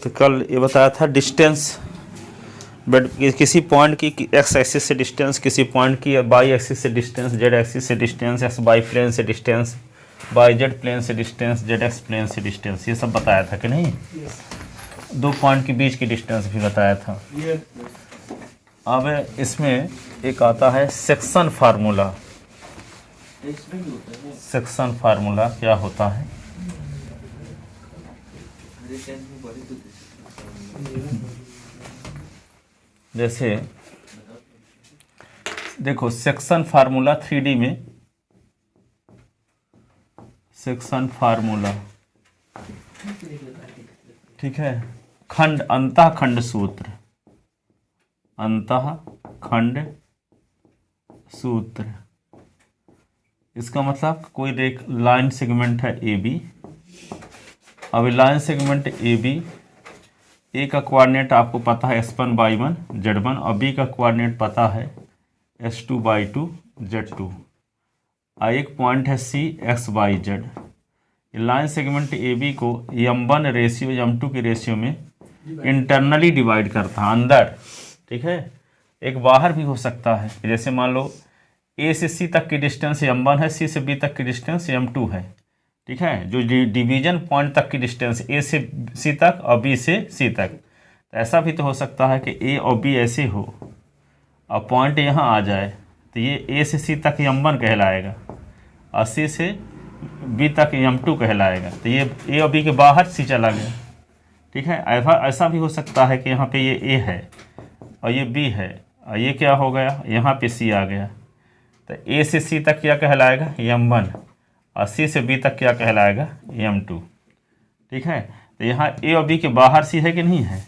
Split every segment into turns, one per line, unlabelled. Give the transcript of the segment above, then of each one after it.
तो कल ये बताया था डिस्टेंस, बट किसी पॉइंट की एक्स एक्सिस से डिस्टेंस, किसी पॉइंट की वाई एक्सिस से डिस्टेंस, जेड एक्सिस से डिस्टेंस, एक्स वाई प्लेन से डिस्टेंस, वाई जेड प्लेन से डिस्टेंस, जेड एक्स प्लेन से डिस्टेंस, ये सब बताया था कि नहीं। दो पॉइंट के बीच की डिस्टेंस भी बताया था। अब इसमें एक आता है सेक्शन फार्मूला। सेक्शन फार्मूला क्या होता है? जैसे देखो सेक्शन फार्मूला 3D में, सेक्शन फार्मूला, ठीक है, खंड अंतः खंड सूत्र, अंतः खंड सूत्र। इसका मतलब कोई एक लाइन सेगमेंट है ए बी। अब लाइन सेगमेंट ए बी, ए का कोऑर्डिनेट आपको पता है S1/1 Z1 और बी का कोऑर्डिनेट पता है S2/2 Z2। एक पॉइंट है C XYZ। Line segment A B को M1 रेशियो M2 के रेशियो में इंटरनली डिवाइड करता है, अंदर, ठीक है। एक बाहर भी हो सकता है, जैसे मान लो ए से सी तक की डिस्टेंस M1 है, सी से बी तक की डिस्टेंस M2 है, ठीक है। जो डिवीजन पॉइंट तक की डिस्टेंस ए से सी तक और बी से सी तक, तो ऐसा भी तो हो सकता है कि ए और बी ऐसे हो और पॉइंट यहाँ आ जाए, तो ये ए से सी तक M1 कहलाएगा और सी से बी तक M2 कहलाएगा। तो ये ए और बी के बाहर सी चला गया, ठीक है। ऐसा भी हो सकता है कि यहाँ पे ये ए है और ये बी है और ये क्या हो गया, यहाँ पे सी आ गया, तो ए से सी तक क्या कहलाएगा M1 और सी से बी तक क्या कहलाएगा M2, ठीक है। तो यहाँ ए और बी के बाहर सी है कि नहीं है,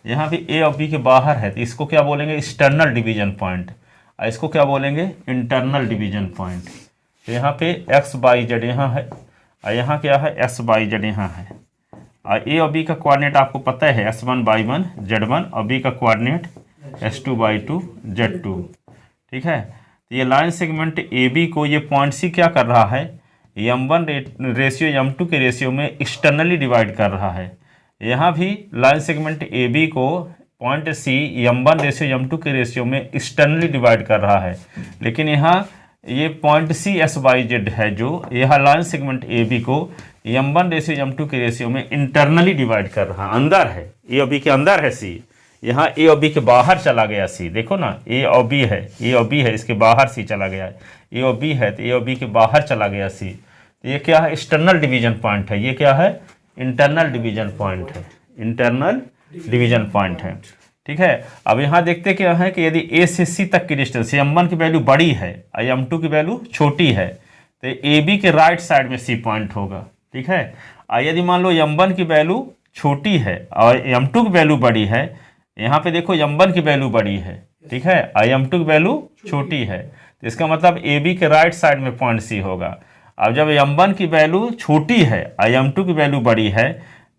यहाँ भी ए और बी के बाहर है, तो इसको क्या बोलेंगे एक्सटर्नल डिवीजन पॉइंट और इसको क्या बोलेंगे इंटरनल डिवीजन पॉइंट। तो यहाँ पे XYZ यहाँ है और यहाँ क्या है SYZ यहाँ है और ए और बी का कोऑर्डिनेट आपको पता है S1/1 Z1 और बी का कोऑर्डिनेट S2/2 Z2, ठीक है। तो ये लाइन सेगमेंट ए बी को ये पॉइंट सी क्या कर रहा है, M1 रेशियो M2 के रेशियो में एक्सटर्नली डिवाइड कर रहा है। यहाँ भी लाइन सेगमेंट ए बी को point C M1 ratio M2 के रेशियो में एक्सटर्नली डिवाइड कर रहा है, लेकिन यहाँ ये पॉइंट सी SYZ है जो यह लाइन सेगमेंट ए बी को M1 रेशियो M2 के रेशियो में इंटरनली डिवाइड कर रहा है, अंदर है, ए और बी के अंदर है सी, यहाँ ए और बी के बाहर चला गया सी। देखो ना ए और बी है, ए और बी है, इसके बाहर सी चला गया है, ए और बी है तो ए और बी के बाहर चला गया सी। तो ये क्या है एक्सटर्नल डिवीजन पॉइंट है, ये क्या है इंटरनल डिवीजन पॉइंट है, इंटरनल डिवीजन पॉइंट है, ठीक है। अब यहाँ देखते क्या है कि यदि ए से सी तक की डिस्टेंस M1 की वैल्यू बड़ी है और M2 की वैल्यू छोटी है तो ए बी के राइट साइड में सी पॉइंट होगा, ठीक है। और यदि मान लो M1 की वैल्यू छोटी है और M2 की वैल्यू बड़ी है, यहाँ पे देखो M1 की वैल्यू बड़ी है, ठीक है, और M2 की वैल्यू छोटी है, तो इसका मतलब ए बी के राइट साइड में पॉइंट सी होगा। अब जब M1 की वैल्यू छोटी है और M2 की वैल्यू बड़ी है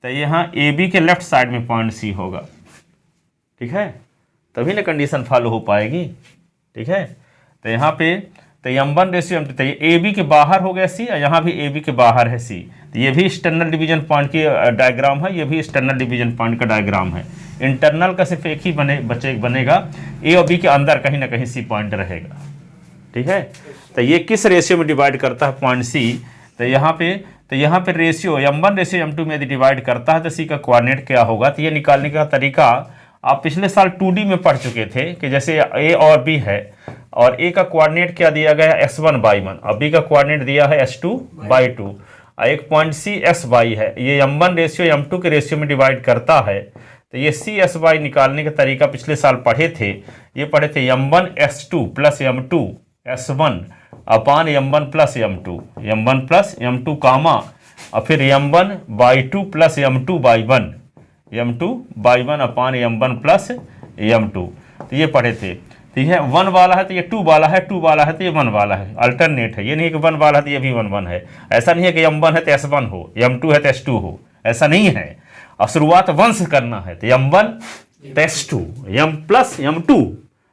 तो यहाँ ए बी के लेफ्ट साइड में पॉइंट सी होगा, ठीक है, तभी ना कंडीशन फॉलो हो पाएगी, ठीक है। तो यहाँ पे तो M1 रेशियो M2, तो ये ए बी के बाहर हो गया सी और यहाँ भी ए बी के बाहर है सी, तो ये भी एक्सटर्नल डिवीजन पॉइंट की डायग्राम है, ये भी एक्सटर्नल डिवीजन पॉइंट का डायग्राम है। इंटरनल का सिर्फ एक ही बनेगा, ए और बी के अंदर कहीं ना कहीं सी पॉइंट रहेगा, ठीक है। तो ये किस रेशियो में डिवाइड करता है पॉइंट सी, तो यहाँ पे रेशियो M1 रेशियो M2 में यदि डिवाइड करता है तो सी का कोऑर्डिनेट क्या होगा। तो ये निकालने का तरीका आप पिछले साल 2D में पढ़ चुके थे कि जैसे ए और बी है और ए का कोऑर्डिनेट क्या दिया गया है S1/1 और बी का कोऑर्डिनेट दिया है S2/2 और एक पॉइंट सी SY है, ये M1 रेशियो M2 के रेशियो में डिवाइड करता है। तो ये CSY निकालने का तरीका पिछले साल पढ़े थे, ये पढ़े थे M1 S2 plus M2 S1 अपान M1 plus M2, M1 plus M2 कामा और फिर M1/2 प्लस M2/1, M2/1 अपान M1 प्लस M2। तो ये पढ़े थे, ठीक है। 1 वाला है तो ये 2 वाला है, 2 वाला है तो ये 1 वाला है, अल्टरनेट है, ये नहीं कि 1 वाला है तो ये भी 1 है। ऐसा नहीं है कि M1 है तो S1 हो, M2 है तो S2 हो, ऐसा नहीं है। और शुरुआत 1 से करना है तो M1 तो S2, M प्लस M2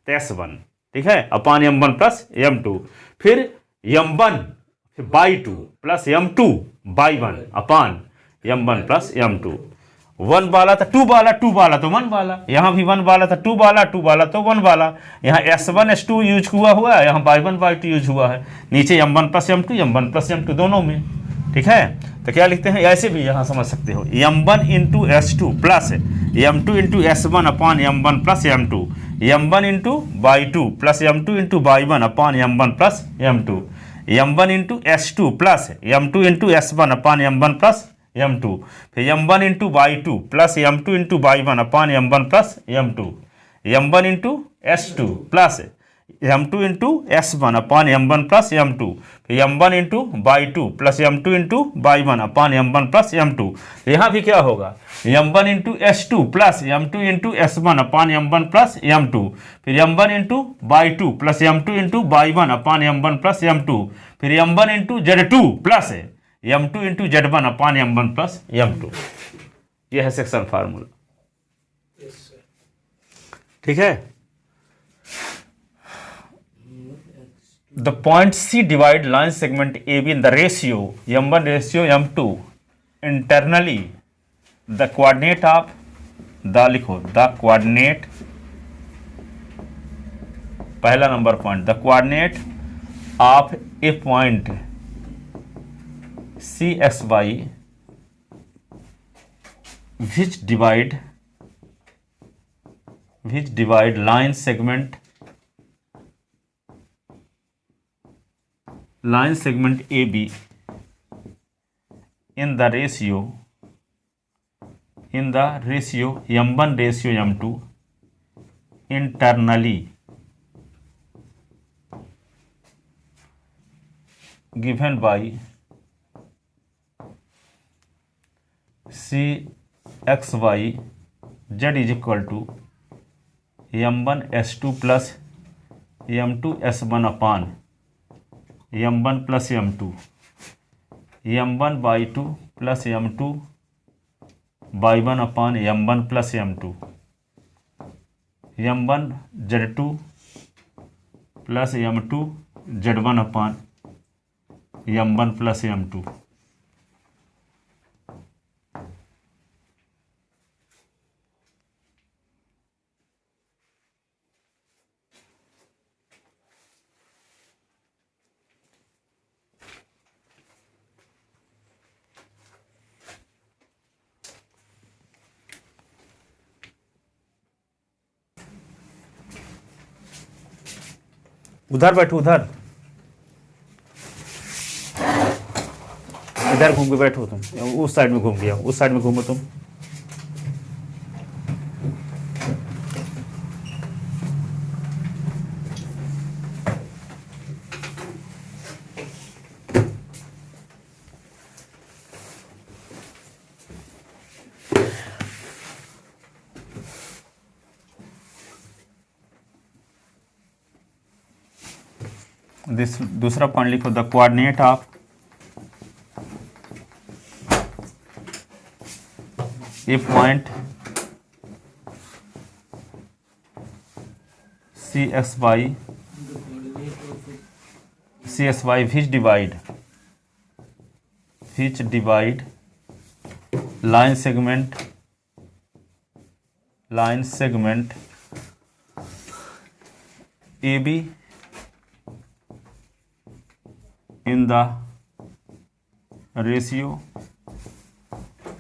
तो S1, ठीक है, अपान M1 प्लस M2, फिर M1/2 प्लस M2/1 अपान M1 प्लस M2, 1 वाला था 2 वाला, 2 वाला तो 1 वाला, यहाँ भी 1 वाला था 2 वाला, 2 वाला तो 1 वाला, यहाँ S1 S2 यूज हुआ है, यहाँ y1 y2 यूज हुआ है, नीचे m1 plus m2 m1 plus m2 दोनों में। ठीक है, तो क्या लिखते हैं, ऐसे भी यहाँ समझ सकते हो, m1 into S2 plus m2 into S1 अपान m1 plus m2, m1 into y2 plus m2 into y1 upon m1 plus m2, m1 into S2 plus m2 into S1 अपान m1 प्लस m2, फिर m1 into y2 plus m2 into y1 upon m1 plus m2, m1 into S2 plus m2 into S1 अपान m1 plus m2, फिर m1 into y2 plus m2 into y1 upon m1 plus m2। यहाँ भी क्या होगा, m1 into S2 plus m2 into S1 अपान m1 plus m2, फिर m1 into y2 plus m2 into y1 upon m1 plus m2, फिर m1 into Z2 plus m2 into Z1 upon m1 plus m2। यह है section formula. ठीक है, the point C divide line segment AB in the ratio m1 ratio m2 internally the coordinate of the, लिखो the coordinate, पहला number point, the coordinate of A point CXY which divide line segment AB in the ratio m1 ratio m2 internally given by CXY Z is equal to m1 S2 plus m2 S1 upon m1 plus m2, m1 y2 plus m2 y1 upon m1 plus m2, m1 Z2 plus m2 Z1 upon m1 plus m2। उधर बैठो, उधर इधर घूम के बैठो तुम, उस side में घूम गया, उस साइड में घूमो तुम। दूसरा पॉइंट लिखो, the coordinate of A point CXY which divide line segment AB in the ratio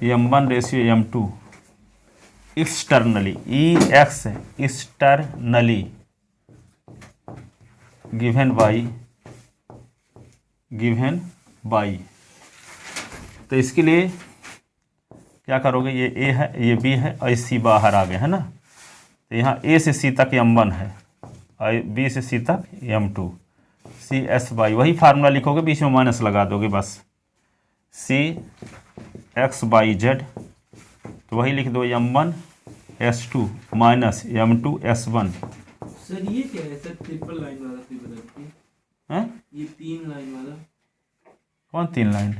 m1 ratio m2 externally given by। तो इसके लिए क्या करोगे, ये A है, ये B है और C बाहर आ गया है ना, तो यहाँ A से C तक m1 है और B से C तक m2, CXY वही फार्मूला लिखोगे, बीच में माइनस लगा दोगे बस, CXYZ तो वही लिख दो, m1 S2 minus m2 S1।
Sir ये क्या है सर, ट्रिपल लाइन वाला कोई बताइए हैं, ये 3 लाइन वाला
कौन 3 लाइन?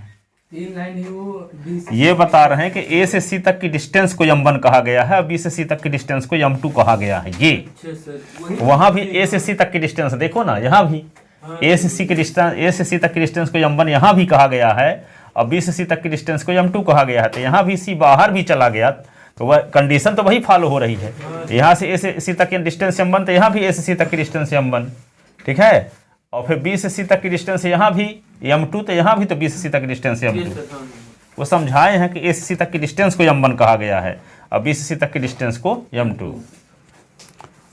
3 लाइन है वो,
ये बता रहे हैं कि A से C तक की डिस्टेंस को m1 कहा गया है और B से C तक की डिस्टेंस को m2 कहा गया है। ये
अच्छा सर,
वहां भी A से C तक की डिस्टेंस देखो ना, यहाँ भी A से C की डिस्टेंस, A से C तक की डिस्टेंस को m1 यहाँ भी कहा गया है और बी से सी तक की डिस्टेंस को m2 कहा गया है, तो यहाँ भी सी बाहर भी चला गया तो वह कंडीशन तो वही फॉलो हो रही है। यहाँ से ए से सी तक की डिस्टेंस m1, तो यहाँ भी ए से सी तक की डिस्टेंस m1, ठीक है। और फिर बी से सी तक की डिस्टेंस यहाँ भी m2, तो यहाँ भी तो बी से सी तक की डिस्टेंस m2। वो समझाए हैं कि ए से सी तक की डिस्टेंस को m1 कहा गया है और बी से सी तक की डिस्टेंस को m2,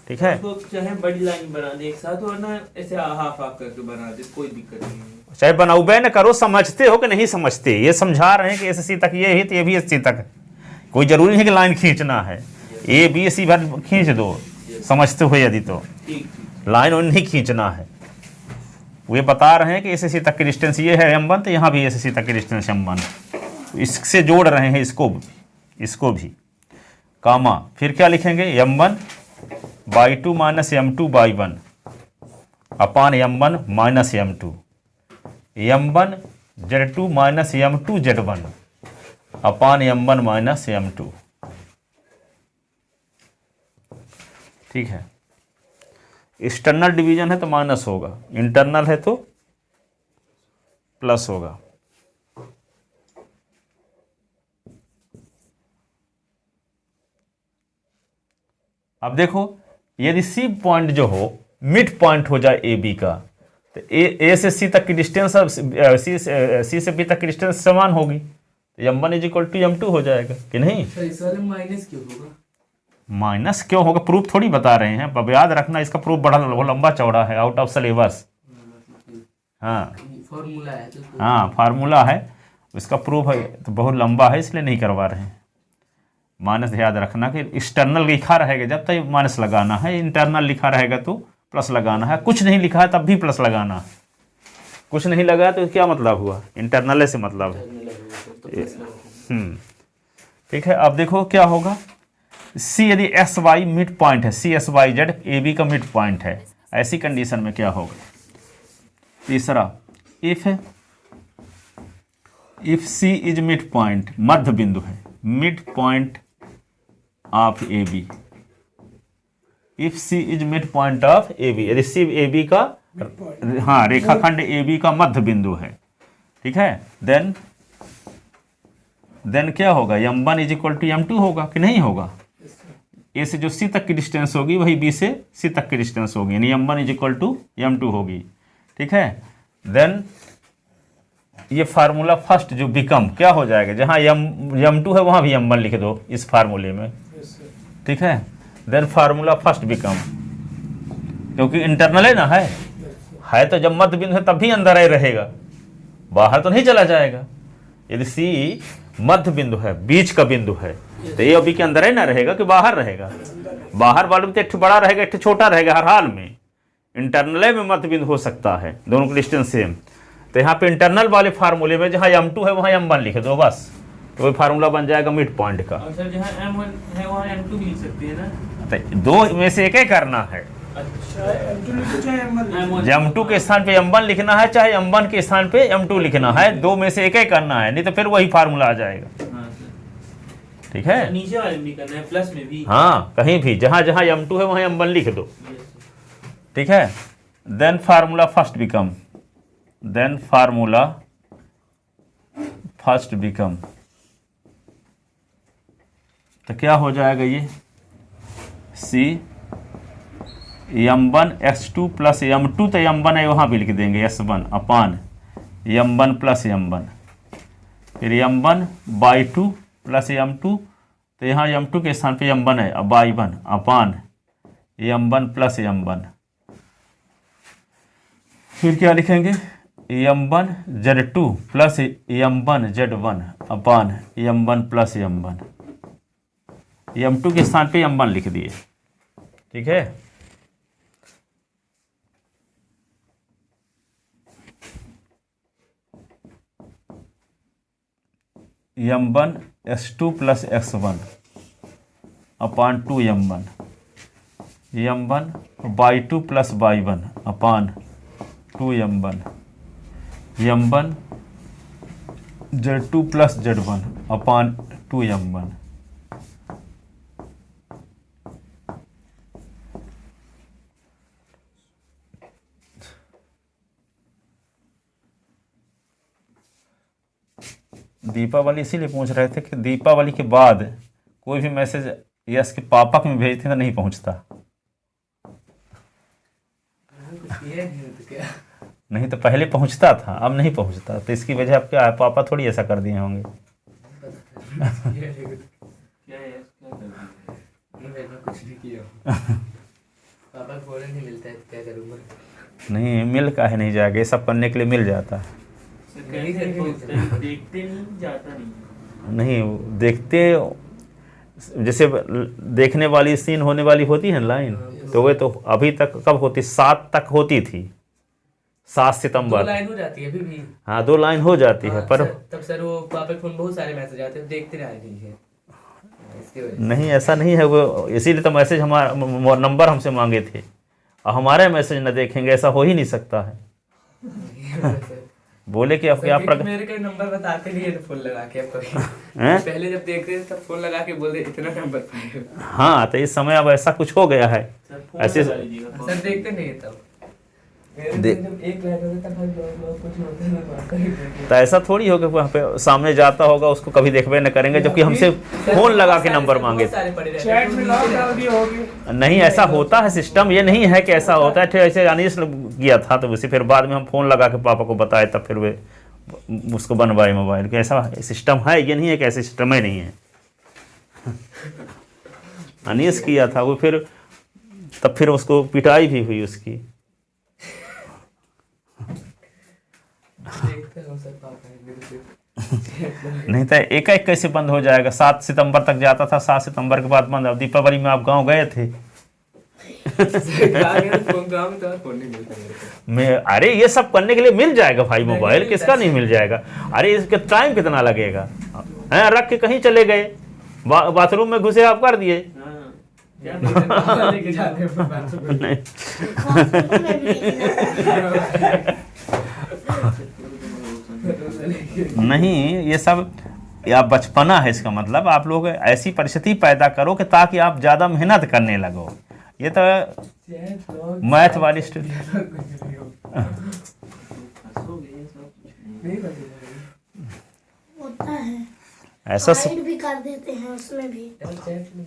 ठीक है।
तो चाहे बड़ी लाइन बना दे एक साथ, वरना ऐसे हाफ हाफ करके बना दे, कोई दिक्कत नहीं है।
चाहे बनाऊबे न करो, समझते हो कि नहीं समझते, ये समझा रहे हैं कि ए से सी तक ये है तो ये भी ए से सी तक है। कोई जरूरी नहीं कि लाइन खींचना है, ए बी सी भर खींच दो समझते हो यदि, तो लाइन और नहीं खींचना है। वे बता रहे हैं कि ए से सी तक की डिस्टेंस ये है m1, तो यहाँ भी ए से सी तक की डिस्टेंस m1, इससे जोड़ रहे हैं इसको भी कामा। फिर क्या लिखेंगे, m1/2 माइनस m2/1 अपान m1 minus m2, m1z2 minus m2z1 अपान m1 माइनस m2, ठीक है। एक्सटर्नल डिवीजन है तो माइनस होगा, इंटरनल है तो प्लस होगा। अब देखो, यदि सी पॉइंट जो हो मिड पॉइंट हो जाए ए बी का, तो ए से सी तक की डिस्टेंस सी से बी तक की डिस्टेंस समान होगी, तो m1 = m2 हो जाएगा कि नहीं।
इस वाले माइनस क्यों होगा?
माइनस क्यों होगा, प्रूफ थोड़ी बता रहे हैं, अब याद रखना इसका प्रूफ बड़ा लंबा चौड़ा है, आउट ऑफ सिलेबस। हाँ
फॉर्मूला है तो
हाँ फार्मूला है, इसका प्रूफ है तो बहुत लंबा है, इसलिए नहीं करवा रहे हैं। माइनस याद रखना कि एक्सटर्नल लिखा रहेगा जब तक माइनस लगाना है, इंटरनल लिखा रहेगा तो प्लस लगाना है। कुछ नहीं लिखा है तब भी प्लस लगाना है, कुछ नहीं लगा तो क्या मतलब हुआ, इंटरनल से मतलब है। ठीक है। अब देखो क्या होगा, सी यदि एस वाई मिड पॉइंट है, C S Y Z A B का मिड पॉइंट है, ऐसी कंडीशन में क्या होगा। तीसरा, if C is mid point, मध्य बिंदु है, mid point of A B, if C is mid point of A B, यदि सी ए बी का हाँ रेखाखंड ए बी का मध्य बिंदु है, ठीक है, देन क्या होगा, m1 = m2 होगा कि नहीं होगा। ए से जो सी तक की डिस्टेंस होगी वही बी से सी तक की डिस्टेंस होगी, यानी m1 = m2 होगी, ठीक है। देन ये फार्मूला फर्स्ट जो बिकम क्या हो जाएगा, जहाँ m2 है वहाँ भी m1 लिख दो इस फार्मूले में, ठीक है। देन फार्मूला फर्स्ट बिकम, क्योंकि इंटरनल है ना, है तो जब मध्य बिंदु है तब भी अंदर ही रहेगा, बाहर तो नहीं चला जाएगा। यदि सी मध्य बिंदु है, बीच का बिंदु है, तो ये अभी के अंदर ही ना रहेगा कि बाहर रहेगा, बाहर वाले में तो एक बड़ा रहेगा एक छोटा रहेगा, हर हाल में इंटरनल में मध्य बिंदु हो सकता है, दोनों की डिस्टेंस सेम। तो यहाँ पे इंटरनल वाले फार्मूले में जहाँ m2 है वहाँ m1 लिख दो बस, तो वही फार्मूला बन जाएगा मिड पॉइंट का।
सर जहाँ m1 है वहाँ m2 भी लिख सकते हैं ना,
तो दो में से एक ही करना है, m2 के स्थान पे m1 लिखना है, चाहे m1 के स्थान पे m2 लिखना है, दो में से एक ही करना है, नहीं तो फिर वही फार्मूला आ जाएगा, ठीक है।
नीचे वाले भी करना है, प्लस में भी,
हाँ कहीं भी जहाँ जहाँ m2 है वहाँ m1 लिख दो, ठीक है। Then formula first become, then formula first become, तो क्या हो जाएगा ये, सी m1 x2 प्लस m2, तो m1 है वहाँ भी लिख देंगे s1 अपान m1 प्लस m1, फिर m1/2 प्लस m2, तो यहाँ m2 के स्थान पे m1 है, अब y1 upon m1 plus m1, फिर क्या लिखेंगे, m1 z2 plus m1 z1 upon m1 plus m1, m2 के स्थान पे m1 लिख दिए, ठीक है। m1 x2 प्लस x1 अपान 2m1, m1/2 प्लस y1 अपान 2m1, m1 z2 plus z1 अपान 2m1, दीपावली इसीलिए पूछ रहे थे कि दीपावली के बाद कोई भी मैसेज यश के पापा के में भेजते तो नहीं पहुंचता। नहीं तो पहले पहुंचता था, अब नहीं पहुंचता, तो इसकी वजह अब क्या है, पापा थोड़ी ऐसा कर दिए होंगे।
कुछ नहीं किया पापा को नहीं मिलता है तो क्या करूँगा।
नहीं मिल काहे नहीं जाएगा, ये सब करने के लिए मिल जाता है।
देखते नहीं, जाता नहीं।
नहीं देखते, जैसे देखने वाली सीन होने वाली होती है लाइन, तो वे तो अभी तक कब होती, 7 तक होती थी, 7
2
सितंबर।
लाइन हो जाती है अभी भी।
हाँ 2 लाइन हो जाती है, पर
तब सर वो पापा के फोन बहुत सारे मैसेज आते हैं, देखते रह नहीं है इसकी वजह
नहीं ऐसा नहीं है, वो इसीलिए तो मैसेज हमारा नंबर हमसे मांगे थे, और हमारे मैसेज न देखेंगे, ऐसा हो ही नहीं सकता है।
से।
बोले कि अब क्या
मेरे का नंबर बताते नहीं है तो फोन लगा के, अब कभी
हैं?
पहले जब देखते थे तब फोन लगा के बोलते इतना नंबर पाए।
हाँ तो इस समय अब ऐसा कुछ हो गया है,
सर फोन
ऐसे
लगा लीजिएगा।
सर देखते नहीं है तब। मेरे
देख-
जब एक लाइन होता था कुछ होता है ना,
तो ऐसा थोड़ी होगा वहाँ पे सामने जाता होगा उसको कभी देखबे न करेंगे, जबकि हमसे फोन लगा के नंबर मांगे थे।
चैट में लॉक डाल दिए होगे।
नहीं ऐसा होता है सिस्टम, ये नहीं है कि ऐसा होता है। ऐसे अनिश किया था तो उसे फिर बाद में हम फ़ोन लगा के पापा को बताए, तब फिर वे उसको बनवाए मोबाइल के। ऐसा सिस्टम है, ये नहीं है कि ऐसा सिस्टम ही नहीं है। अनिश किया था वो, फिर तब फिर उसको पिटाई भी हुई उसकी।
देखते हैं सर पापा
नहीं तो एक एक कैसे बंद हो जाएगा, 7 सितंबर तक जाता था, 7 सितंबर के बाद बंद। अब दीपावली में आप गांव गए थे?
फोन नहीं मिलता मेरे को।
मैं अरे ये सब करने के लिए मिल जाएगा भाई मोबाइल, किसका नहीं मिल जाएगा। अरे इसके टाइम कितना लगेगा हैं, रख के कहीं चले गए, बाथरूम में घुसे आप कर दिए।
हाँ,
लेके जाते हैं बाथरूम में।
नहीं नहीं ये सब या बचपना है, इसका मतलब आप लोग ऐसी परिस्थिति पैदा करो कि ताकि आप ज़्यादा मेहनत करने लगो। ये तो मैथ वाली स्टोरी।
होता है,
ऐसा
हाइड भी कर देते हैं, उसमें भी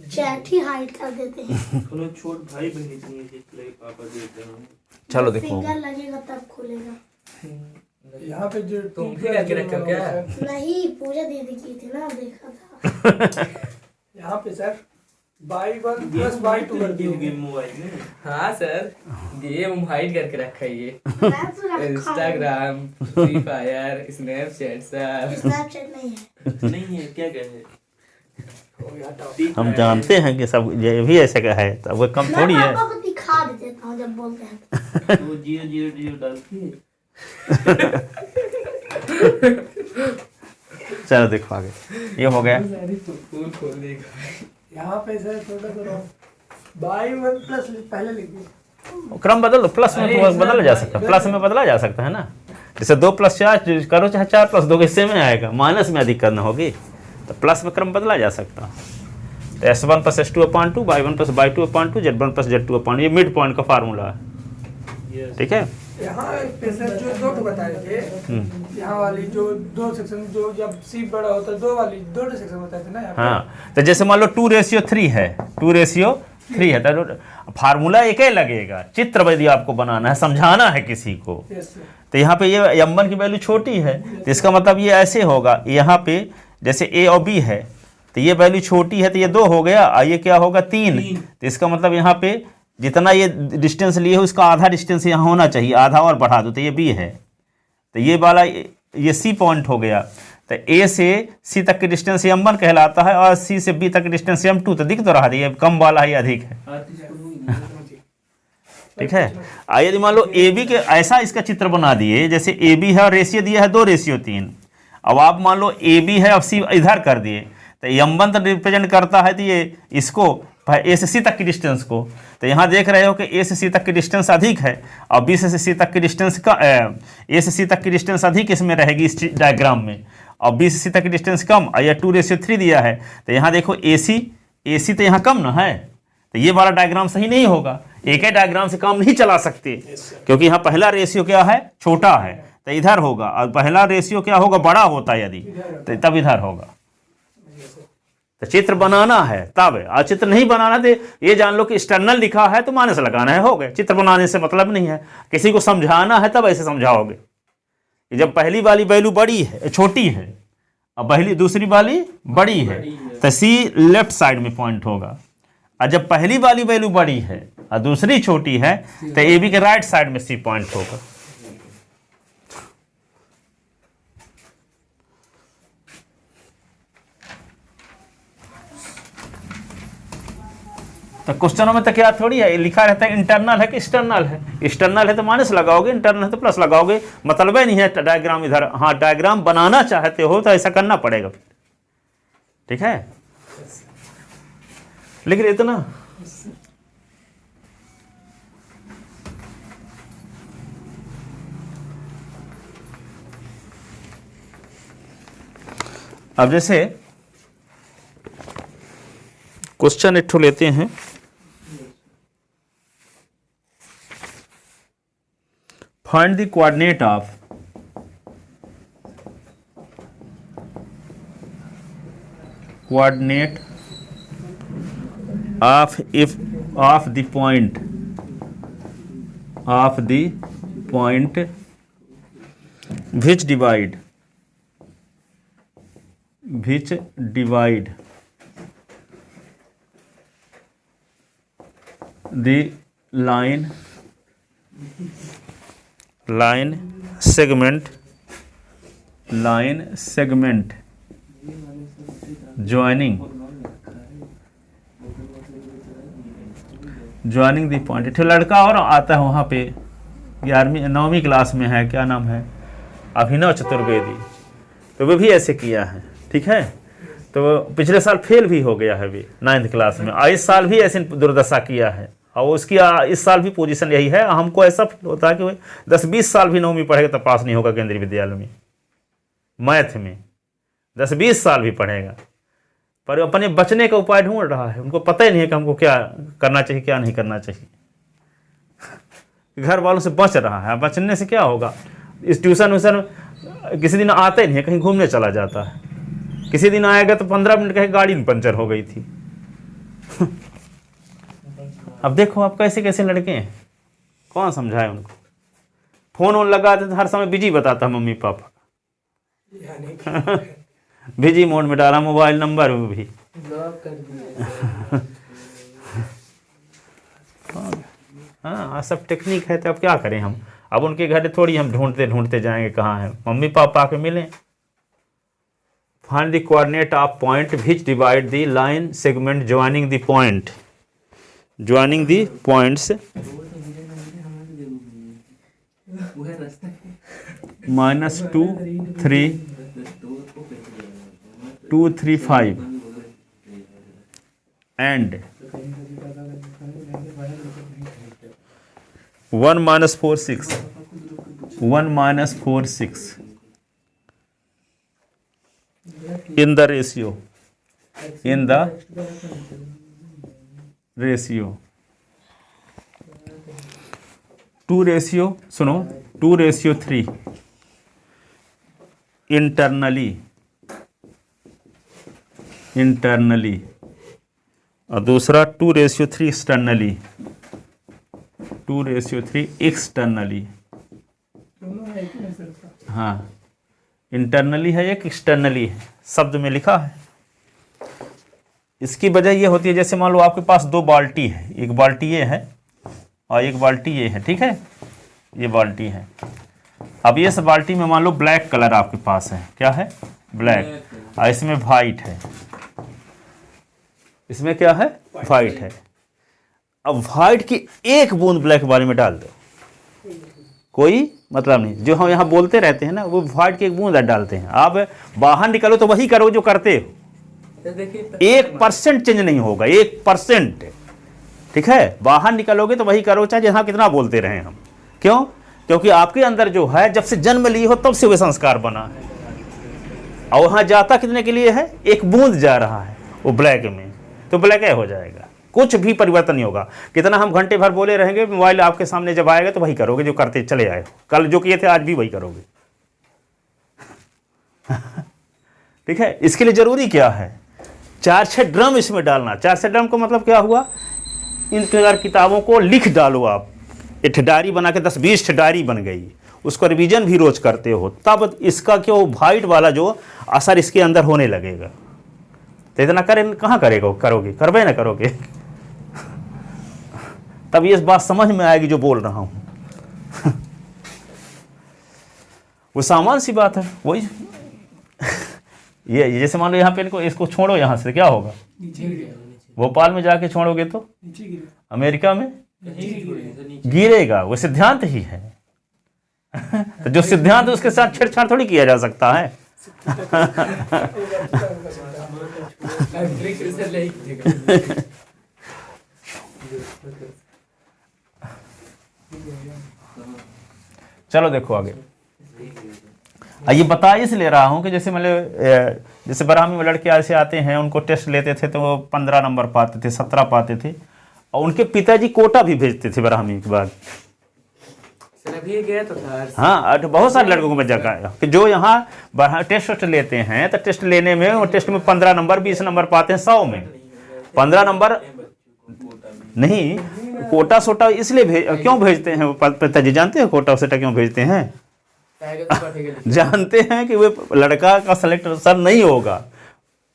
चैट ही हाइड कर देते हैं।
चलो छोट भाई बहन इतनी देख ले, पापा देख रहे हैं।
चलो देखो
फिंगर लगेगा तब खुलेगा।
यहाँ पे जो
तुम भी करके रखे हो क्या?
नहीं, पूजा दीदी की थी ना, देखा था।
यहाँ पे सर y1 प्लस y2 कर दिए
गेम मोबाइल में।
हाँ सर, गेम हाइड करके रखा है ये।
मैं तो रखा हूँ।
इंस्टाग्राम, फ्री फायर, स्नैपचैट सब।
स्नैपचैट नहीं है।
नहीं है, क्या कहे?
हम जानते हैं कि सब ये भी ऐसे का है, तो वो कम
मैं
थोड़ी है।
पापा को दिखा भी देता हूँ जब बोलते हैं तो।
वो 000 डाल के
चलो देखो आगे, ये हो गया।
फूल खोल देगा।
यहाँ पे सर थोड़ा सा y1 प्लस पहले लिख दिए।
क्रम बदल, प्लस में तो बदला जा सकता है, प्लस में बदला जा सकता है ना। जैसे 2 + 4 करो, चाहे 4 + 2 इससे में आएगा, माइनस में अधिक करना होगी तो प्लस में क्रम बदला जा सकता है। तो S1 + S2/2, y1 + y2/2, z1 + z2/2, ये मिड पॉइंट का फार्मूला है। ठीक है।
यहाँ पे सर जो 2 तो बताए थे, यहाँ वाली जो 2 सेक्शन, जो जब सी बड़ा होता है 2 वाली 2 सेक्शन बताए थे ना यहाँ पे।
हाँ तो जैसे मान लो 2:3 है, 2:3 है, तो फार्मूला एक ही लगेगा। चित्र यदि आपको बनाना है, समझाना है किसी को,
Yes, sir.
तो यहाँ पे ये m1 की वैल्यू छोटी है, तो इसका मतलब ये ऐसे होगा। यहाँ पे जैसे a और b है, तो ये वैल्यू छोटी है, तो ये 2 हो गया, और ये क्या होगा 3। तो इसका मतलब यहाँ पे जितना ये डिस्टेंस लिए हो, उसका आधा डिस्टेंस यहाँ होना चाहिए, आधा और बढ़ा दो तो ये b है। तो ये वाला ये c पॉइंट हो गया। तो a से c तक की डिस्टेंस m1 कहलाता है, और c से b तक की डिस्टेंस m2। तो दिख तो रहा है, ये कम वाला ही अधिक है। ठीक है। यदि मान लो ए बी के ऐसा इसका चित्र बना दिए, जैसे ए बी है और रेशियो दिया है 2:3। अब आप मान लो ए बी है और सी इधर कर दिए, तो m1 तो रिप्रेजेंट करता है तो ये इसको ए से सी तक की डिस्टेंस को। तो यहाँ देख रहे हो कि ए से सी तक की डिस्टेंस अधिक है, और बी से सी तक की डिस्टेंस का ए से सी तक की डिस्टेंस अधिक इसमें रहेगी इस डायग्राम में, और बी से सी तक की डिस्टेंस कम, और यह 2:3 दिया है। तो यहाँ देखो ए सी तो यहाँ कम ना है, तो ये वाला डायग्राम सही नहीं होगा। एक ही डायग्राम से काम नहीं चला सकते, क्योंकि यहाँ पहला रेशियो क्या है, छोटा है, तो इधर होगा, और पहला रेशियो क्या होगा, बड़ा होता है यदि, तो तब इधर होगा। तो चित्र बनाना है तब, और चित्र नहीं बनाना तो ये जान लो कि एक्सटर्नल लिखा है तो माइनस लगाना है, हो गए। चित्र बनाने से मतलब नहीं है, किसी को समझाना है तब ऐसे समझाओगे। जब पहली वाली वैल्यू बड़ी है, छोटी है, और पहली दूसरी वाली बड़ी है, तो सी लेफ्ट साइड में पॉइंट होगा। और जब पहली वाली वैल्यू बड़ी है और दूसरी छोटी है, तो ए बी के राइट साइड में सी पॉइंट होगा। तो क्वेश्चनों में तो क्या थोड़ी है, लिखा रहता है इंटरनल है कि एक्सटर्नल है। एक्सटर्नल है तो माइनस लगाओगे, इंटरनल है तो प्लस लगाओगे, मतलब ही नहीं है डायग्राम इधर। हाँ, डायग्राम बनाना चाहते हो तो ऐसा करना पड़ेगा फिर, ठीक है। लेकिन इतना अब जैसे क्वेश्चन एक ठो लेते हैं, find the coordinate of if of the point which divide the line segment joining the point। एक लड़का और आता है वहाँ पे, 9वीं क्लास में है, क्या नाम है, अभिनव चतुर्वेदी। तो वो भी ऐसे किया है, ठीक है। तो पिछले साल फेल भी हो गया है भी 9th क्लास में, और इस साल भी ऐसे दुर्दशा किया है, और उसकी इस साल भी पोजीशन यही है। हमको ऐसा फील होता है कि 10-20 साल भी 9वीं पढ़ेगा तो पास नहीं होगा केंद्रीय विद्यालय में मैथ में, 10-20 साल भी पढ़ेगा, पर अपने बचने का उपाय ढूंढ रहा है। उनको पता ही नहीं है कि हमको क्या करना चाहिए, क्या नहीं करना चाहिए। घर वालों से बच रहा है, बचने से क्या होगा, इस ट्यूशन व्यूशन किसी दिन आते नहीं है, कहीं घूमने चला जाता है। किसी दिन आएगा तो 15 मिनट कहीं गाड़ी में पंचर हो गई थी। अब देखो आप कैसे कैसे लड़के हैं, कौन समझाए उनको। फोन वोन लगाते तो हर समय बिजी बताता मम्मी पापा, बिजी मोड में डाला मोबाइल नंबर भी।
ब्लॉक कर दिया।
हाँ, सब टेक्निक है, तो अब क्या करें हम। अब उनके घर थोड़ी हम ढूंढते जाएंगे कहाँ है, मम्मी पापा के मिलें। Find the coordinate of point which divide the line segment joining the point, joining the points -2, 3, 2, 3, 5 and 1 - 4, 6, 1 - 4, 6 in the ratio, 2:3 internally और दूसरा 2:3 externally, 2:3 externally। हाँ, इंटरनली है एक, एक्सटर्नली है, शब्द में लिखा है। इसकी वजह ये होती है, जैसे मान लो आपके पास 2 बाल्टी है, एक बाल्टी ये है और एक बाल्टी ये है, ठीक है, ये बाल्टी है। अब ये सब बाल्टी में मान लो ब्लैक कलर आपके पास है, क्या है, ब्लैक, और इसमें वाइट है, इसमें क्या है, वाइट है। अब वाइट की एक बूंद ब्लैक वाले में डाल दो, कोई मतलब नहीं। जो हम यहाँ बोलते रहते हैं ना, वो वाइट की एक बूंद डालते हैं। आप बाहर निकलो तो वही करो जो करते हो, 1% चेंज नहीं होगा, 1%, ठीक है। बाहर निकलोगे तो वही करो, चाहे जहाँ कितना बोलते रहे हम। क्यों? क्योंकि आपके अंदर जो है, जब से जन्म ली हो तब से वो संस्कार बना है, और वहाँ जाता कितने के लिए है, एक बूंद जा रहा है वो ब्लैक में, तो ब्लैक हो जाएगा।
कुछ भी परिवर्तन नहीं होगा। कितना हम घंटे भर बोले रहेंगे, मोबाइल आपके सामने जब आएगा तो वही करोगे जो करते चले आए हो, कल जो किए थे आज भी वही करोगे। ठीक है, इसके लिए जरूरी क्या है, 4-6 ड्रम इसमें डालना। 4-6 ड्रम का मतलब क्या हुआ, इन प्रकार किताबों को लिख डालो आप, एक डायरी बना के 10-20 डायरी बन गई, उसको रिवीजन भी रोज करते हो, तब इसका क्यों वाइट वाला जो असर इसके अंदर होने लगेगा। तो इतना करें कहाँ करेगा, करोगे, करबे ना करोगे। तब ये बात समझ में आएगी जो बोल रहा हूँ। वो सामान्य सी बात है, वही ये जैसे मान लो यहाँ पे इसको छोड़ो, यहाँ से क्या होगा,
नीचे गिरेगा,
भोपाल में जाके छोड़ोगे तो
नीचे गिरेगा,
अमेरिका में
कहीं भी गिरेगा, नीचे
गिरेगा। वो सिद्धांत ही है। तो जो सिद्धांत है उसके साथ छेड़छाड़ थोड़ी किया जा सकता है। चलो देखो आगे। ये बता इसलिए रहा हूँ कि जैसे मतलब जैसे बरहमी में लड़के ऐसे आते हैं, उनको टेस्ट लेते थे तो वो 15 नंबर पाते थे, 17 पाते थे, और उनके पिताजी कोटा भी भेजते थे बरहमी के बाद।
अभी गया तो था।
हाँ, बहुत सारे लड़कों को मैं जगह कि जो यहाँ टेस्ट लेते हैं तो टेस्ट लेने में वो टेस्ट में 15 नंबर 20 नंबर पाते हैं 100 में 15 नंबर नहीं। कोटा सोटा इसलिए क्यों भेजते हैं पिताजी, जानते हैं कोटा सोटा क्यों भेजते हैं? जानते हैं कि वो लड़का का सिलेक्ट सर नहीं होगा,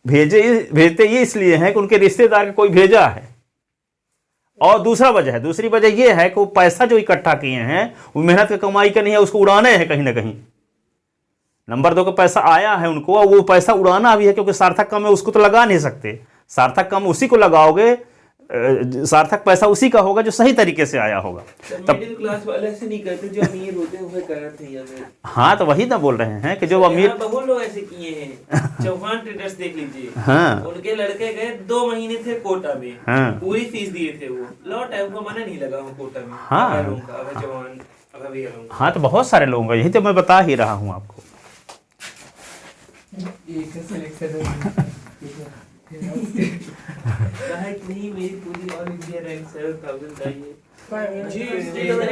भेजते ये इसलिए हैं कि उनके रिश्तेदार का कोई भेजा है। और दूसरी वजह ये है कि वो पैसा जो इकट्ठा किए हैं वो मेहनत की कमाई का नहीं है, उसको उड़ाना है कहीं ना कहीं। नंबर 2 का पैसा आया है उनको, और वो पैसा उड़ाना भी है, क्योंकि सार्थक कम है उसको तो लगा नहीं सकते। सार्थक कम उसी को लगाओगे, सार्थक पैसा उसी का होगा जो सही तरीके से आया होगा।
तब मिडिल क्लास वाले ऐसे नहीं करते, जो अमीर होते हैं वो करते हैं।
हाँ, तो वही ना बोल रहे हैं कि जो अमीर,
बहुत लोग ऐसे किए हैं। चौहान ट्रेडर्स देख लीजिए,
हाँ,
उनके लड़के गए 2 महीने थे कोटा में,
हाँ,
पूरी फीस दिए थे, वो लौट आए, उनको मना नहीं लगा कोटा में।
हाँ, हाँ, तो बहुत सारे लोगों का यही तो मैं बता ही रहा हूँ आपको।
नहीं, मेरी पूरी ऑल इंडिया रैंक 7000 का ये
GEE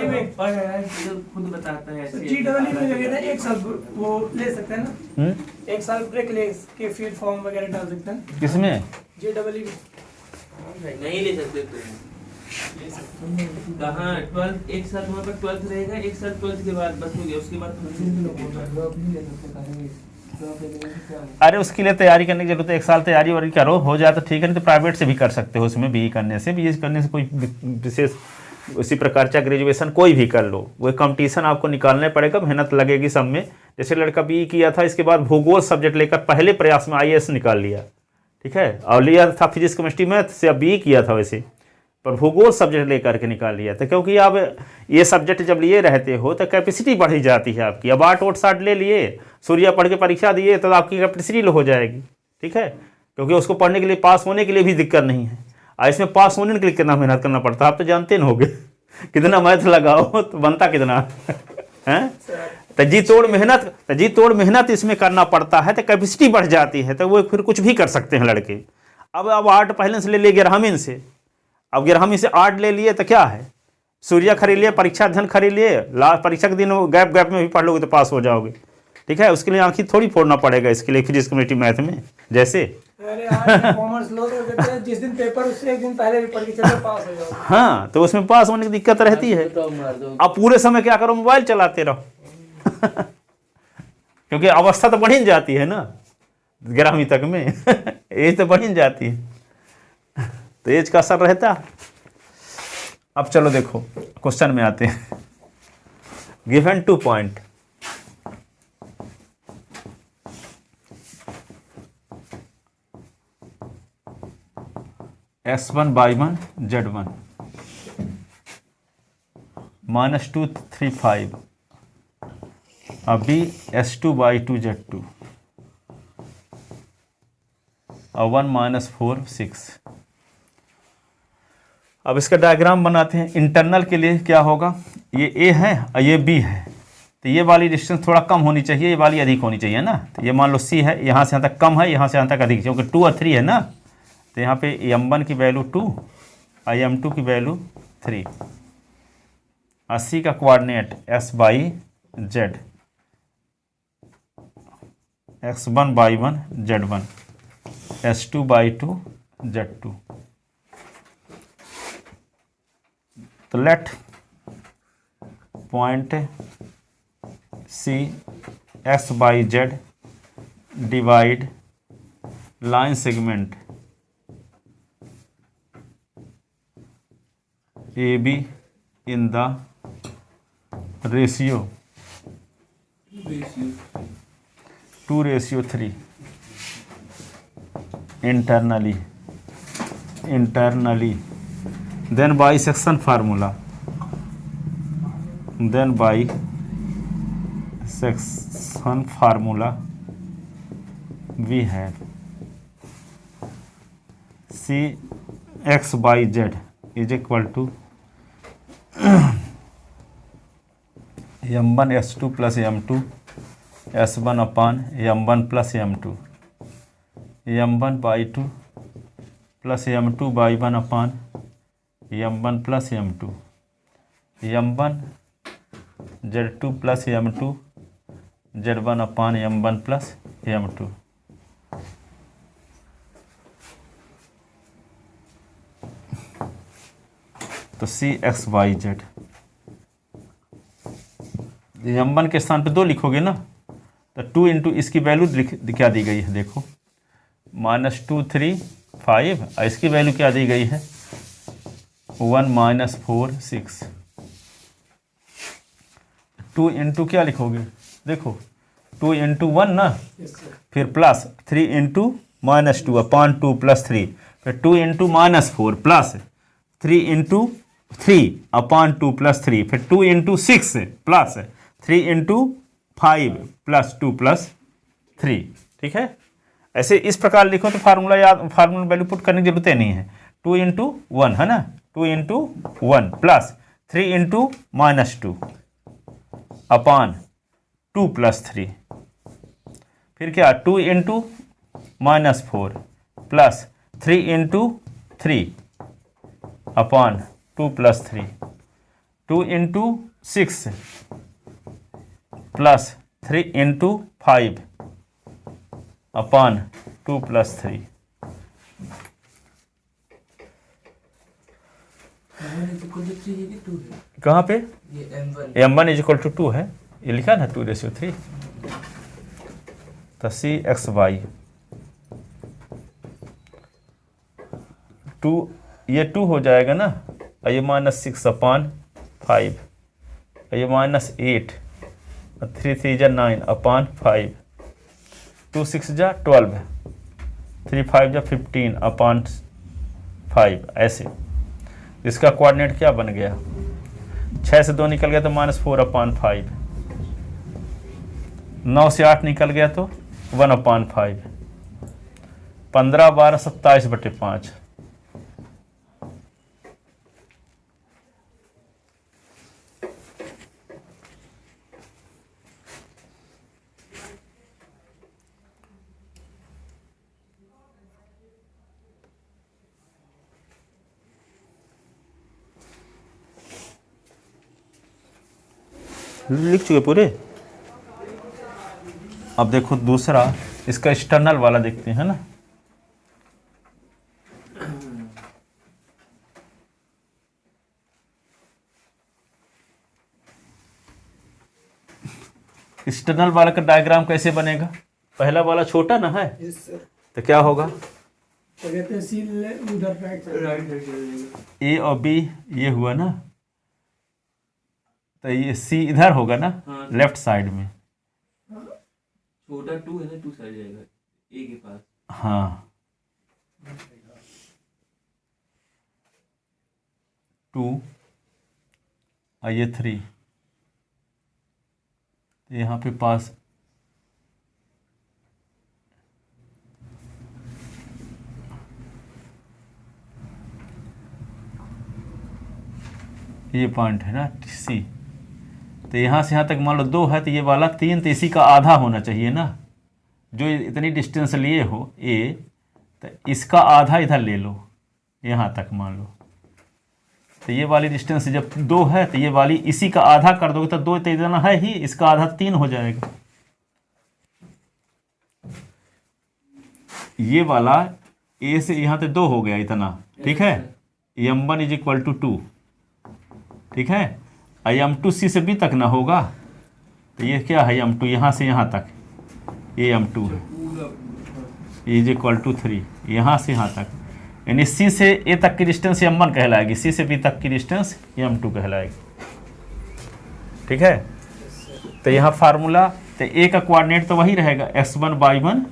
में
खुद बताता है।
GEE में जो है एक साल वो ले सकते हैं ना, 1 साल ब्रेक ले के फिर फॉर्म वगैरह डाल सकते हैं।
किसमें?
GEE
नहीं ले सकते तुम, कहाँ 12 1 साल तुम्हारे पास 12th रहेगा, 1 साल 12th के बाद बस हो गया, उसके बाद
अरे उसके लिए तैयारी करने की जरूरत है, 1 साल तैयारी वारी करो, हो जाए तो ठीक है, नहीं तो प्राइवेट से भी कर सकते हो। उसमें BE करने से कोई विशेष उसी प्रकार का ग्रेजुएशन कोई भी कर लो, वो कंपटीशन आपको निकालना पड़ेगा, मेहनत लगेगी सब में। जैसे लड़का BE किया था, इसके बाद भूगोल सब्जेक्ट लेकर पहले प्रयास में IAS निकाल लिया, ठीक है, और लिया था फिजिक्स केमिस्ट्री मैथ से, अब BE किया था वैसे, पर भूगोल सब्जेक्ट लेकर के निकाल लिया था, क्योंकि आप ये सब्जेक्ट जब लिए रहते हो तो कैपेसिटी बढ़ी जाती है आपकी। अब 8-8 ले लिए, सूर्या पढ़ के परीक्षा दिए तो आपकी कैपेसिटी लो हो जाएगी, ठीक है, क्योंकि उसको पढ़ने के लिए, पास होने के लिए भी दिक्कत नहीं है। और इसमें पास होने के लिए कितना मेहनत करना पड़ता है आप तो जानते न होगे। कितना मैथ लगाओ तो बनता कितना है, तो जी तोड़ मेहनत इसमें करना पड़ता है, तो कैपेसिटी बढ़ जाती है, तो वो फिर कुछ भी कर सकते हैं लड़के। अब 8 पहले से ले लिए ग्रामीण से, अब ग्रामीण से 8 ले लिए तो क्या है, सूर्या खरीद लिए, परीक्षा अध्ययन खरीद लिए, लास्ट परीक्षा के दिन गैप में भी पढ़ लोगे तो पास हो जाओगे, ठीक है। उसके लिए आंखें थोड़ी फोड़ना पड़ेगा, इसके लिए फिजिक्स केमिस्ट्री मैथ में जैसे।
अरे आज कॉमर्स लो तो कहते हैं जिस दिन पेपर उससे 1 दिन पहले भी पढ़ के चलो पास हो जाओगे।
हाँ, तो उसमें पास होने की दिक्कत रहती है। अब पूरे समय क्या करो, मोबाइल चलाते रहो। क्योंकि अवस्था तो बढ़ जाती है ना 11वीं तक में। एज तो बढ़ जाती है, तो एज का असर रहता है। अब चलो देखो क्वेश्चन में आते हैं। गिवन 2 पॉइंट, S1/1 Z1 -235 अभी S2/2 Z2 और 1 -4 6। अब इसका डायग्राम बनाते हैं। इंटरनल के लिए क्या होगा, ये A है और ये B है, तो ये वाली डिस्टेंस थोड़ा कम होनी चाहिए, ये वाली अधिक होनी चाहिए ना। तो ये मान लो C है, यहाँ से यहाँ तक कम है, यहाँ से यहाँ तक अधिक, क्योंकि 2 और 3 है ना। तो यहाँ पे M1 की वैल्यू 2 m2 की वैल्यू 3। C का coordinate x/z, x1/1 z1, s2/2 z2। तो let point C x/z divide line segment AB in the ratio 2:3 internally, then bisection formula, we have C x/z is equal to m1 s2 plus m2 s1 upon m1 plus m2, m1/2 plus m2/1 upon m1 plus m2, m1 z2 plus m2 z1 upon m1 plus m2। तो C x/y/z m1 के स्थान पे 2 लिखोगे ना, तो 2 into इसकी value क्या दी गई है, देखो -2 3 5, और इसकी वैल्यू क्या दी गई है 1 -4 6। 2 इंटू क्या लिखोगे, देखो 2 इंटू 1 ना, फिर प्लस 3 इंटू -2 अपॉन 2 प्लस 3, फिर 2 into -4 plus 3 into 3 upon 2 plus 3, फिर 2 into 6 plus 3 into 5 plus 2 plus 3। ठीक है, ऐसे इस प्रकार लिखो तो फार्मूला वैल्यू पुट करने की जरूरत नहीं है। 2 इंटू 1 है ना, 2 into 1 plus 3 into -2 upon 2 plus 3, फिर क्या 2 into -4 plus 3 into 3 upon 2 plus 3, 2 into 6 plus 3 into 5 upon 2 plus 3। कहाँ पे m1 इज इक्वल टू 2 है, ये लिखा ना 2:3। तो C x/y 2, ये 2 हो जाएगा ना, और ये -6 अपॉन 5, और ये -8, और 3 3 जा 9 अपॉन 5, 2 6 जा 12, 3 5 जा 15 अपॉन 5। ऐसे इसका कोऑर्डिनेट क्या बन गया, 6 से 2 निकल गया तो -4 अपॉन 5, 9 से 8 निकल गया तो 1 अपॉन 5, 15 12 27/5। लिख चुके पूरे। अब देखो दूसरा, इसका एक्सटर्नल वाला देखते हैं ना। एक्सटर्नल वाला का डायग्राम कैसे बनेगा, पहला वाला छोटा ना है, तो क्या होगा ए और बी ये हुआ ना, तो ये सी इधर होगा ना,
हाँ,
लेफ्ट साइड में।
छोटा 2 है ना, 2 साइड जाएगा ए के पास।
हाँ 2 और ये 3, यहाँ पे पास ये पॉइंट है ना सी, तो यहाँ से यहाँ तक मान लो 2 है, तो ये वाला 3, तो इसी का आधा होना चाहिए ना, जो इतनी डिस्टेंस लिए हो ए, तो इसका आधा इधर ले लो, यहाँ तक मान लो तो ये वाली डिस्टेंस जब 2 है तो ये वाली इसी का आधा कर दोगे तो 2 तो इतना है ही, इसका आधा 3 हो जाएगा। ये वाला ए से यहाँ तक 2 हो गया इतना, ठीक है। m1 इज इक्वल टू 2, ठीक है। m2 सी से बी तक ना होगा, तो ये क्या है m2 यहाँ से यहाँ तक, ये m2 है, इज इक्वल टू 3 यहाँ से यहाँ तक, यानी सी से ए तक की डिस्टेंस m1 कहलाएगी, सी से बी तक की डिस्टेंस m2 कहलाएगी, ठीक है। तो यहाँ फार्मूला, तो ए का कोऑर्डिनेट तो वही रहेगा x1y1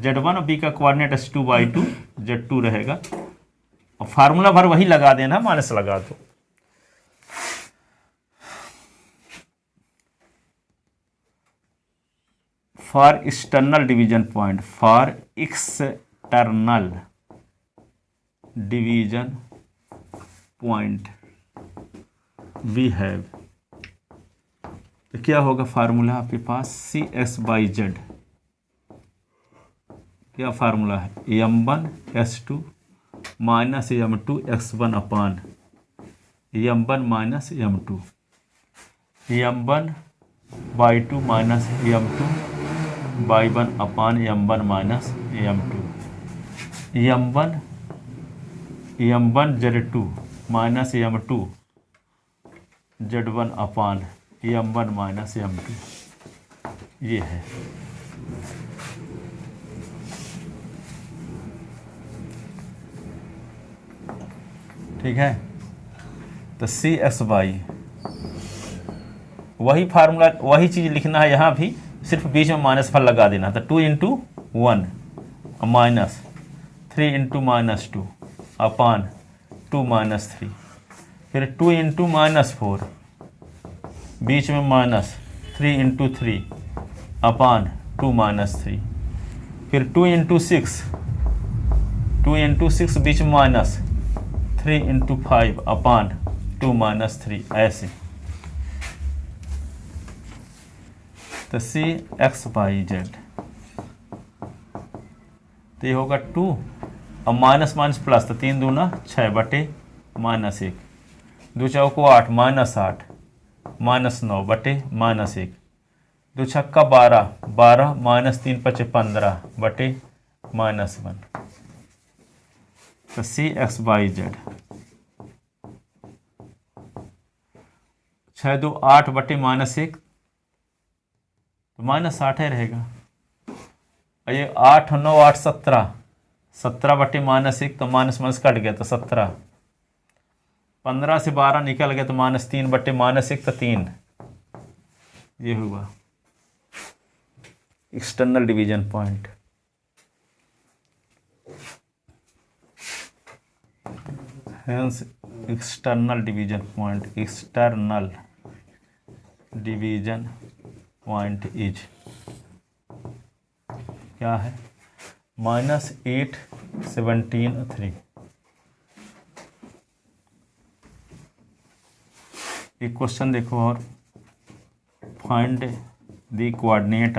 z1 और बी का कोऑर्डिनेट s2y2 z2 रहेगा, और फार्मूला भर वही लगा देना, माइनस लगा दो। For external division point, for external division point we have, तो क्या होगा फार्मूला आपके पास, सी एस बाई जेड, क्या फार्मूला है, m1 s2 minus m2 x1 upon m1 minus m2, m1 y2 minus m2 y1 upon m1 minus m2, m1 z2 minus m2 z1 upon m1 minus m2, ये है। ठीक है, तो C S by, वही formula वही चीज़ लिखना है यहाँ भी, सिर्फ बीच में माइनस फल लगा देना। तो 2 इंटू 1 माइनस 3 इंटू माइनस 2 अपान 2 माइनस 3, फिर 2 इंटू माइनस 4, बीच में माइनस 3 इंटू 3 अपान 2 माइनस 3, फिर 2 इंटू 6, 2 इंटू 6 बीच में माइनस 3 इंटू 5 अपान 2 माइनस 3, ऐसे। तो सी एक्स बाई जेड, तो ये होगा 2 और माइनस माइनस प्लस, तो 3 दूना 6 बटे माइनस 1, 2 चौको 8 माइनस 8 माइनस 9 बटे माइनस 1, 2 छक्का 12 12 माइनस 3 पचे 15 बटे माइनस 1। तो सी एक्स बाई जेड 6 2 8 बटे माइनस 1, तो माइनस 8 है रहेगा, और ये 8 9 8 17 17 बटे माइनस 1, तो माइनस माइनस कट गया तो 17, 15 से 12 निकल गया तो माइनस 3 बटे माइनस 1, तो 3, ये हुआ external division point. Hence external division point, external division point is क्या है, -8 17 3। एक क्वेश्चन देखो और, find the coordinate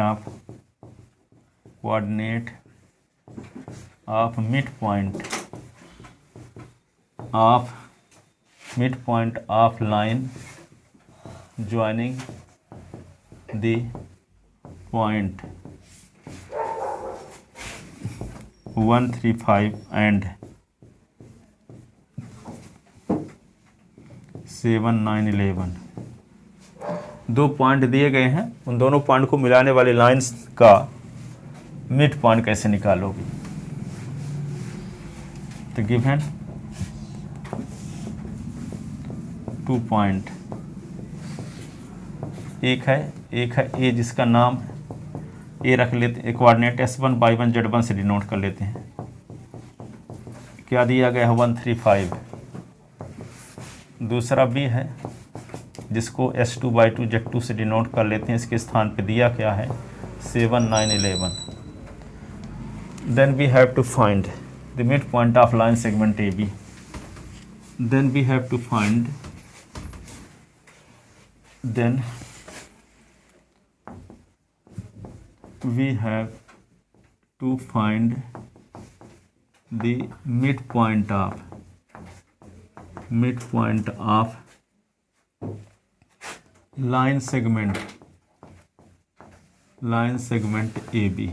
of mid point of line joining the point 1 3 5 and 7 9 11। 2 point दिए गए हैं, उन दोनों पॉइंट को मिलाने वाली लाइंस का मिड पॉइंट कैसे निकालोगे। तो गिवन 2 पॉइंट, एक है ए, जिसका नाम ए रख लेते हैं, कोऑर्डिनेट s1 y1 z1 से डिनोट कर लेते हैं। क्या दिया गया है 1 3 5। दूसरा बी है जिसको s2 y2 z2 से डिनोट कर लेते हैं, इसके स्थान पे दिया क्या है 7 9 11। Then we have to find the mid point of line segment A B. Then we have to find we have to find the midpoint of
mid point of line segment A B.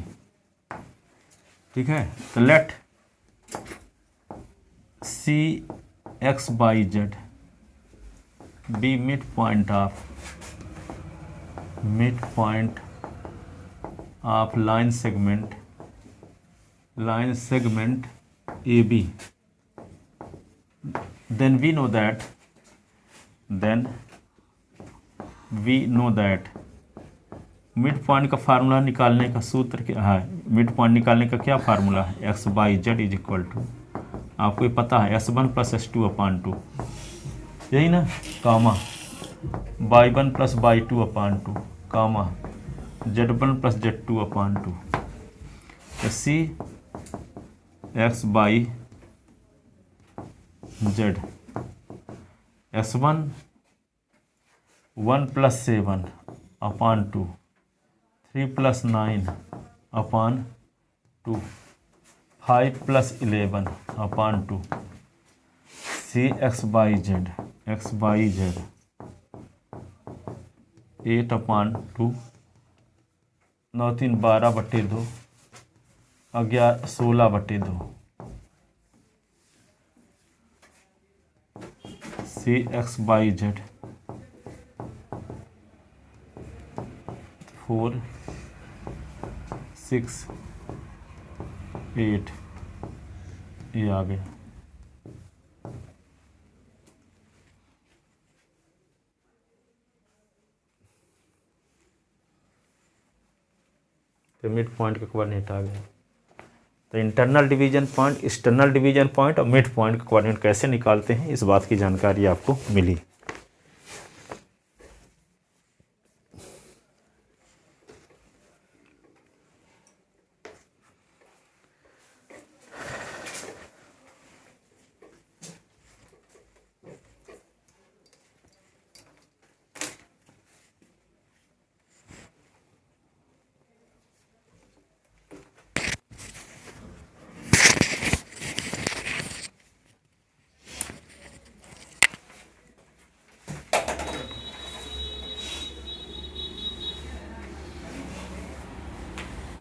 ठीक है, तो let C X by Z be mid point of line segment A B, then we know that midpoint का formula निकालने का सूत्र क्या है, mid point निकालने का क्या फार्मूला है, X by Z is equal to, आपको ये पता है, S1 प्लस S2 अपान 2, यही ना, comma Y1 plus Y2 upon 2, comma Z1 plus Z2 upon 2। C X by Z, S1 1 plus 7 upon 2, 3 plus 9 upon 2, 5 plus 11 upon 2, C X by Z 8 upon 2, 9 3 12/2, 11 16/2, C X by Z 4 6 8, ये आ गया। तो midpoint का coordinate आ गया। तो internal division point, external division point और mid point का कोऑर्डिनेट कैसे निकालते हैं, इस बात की जानकारी आपको मिली।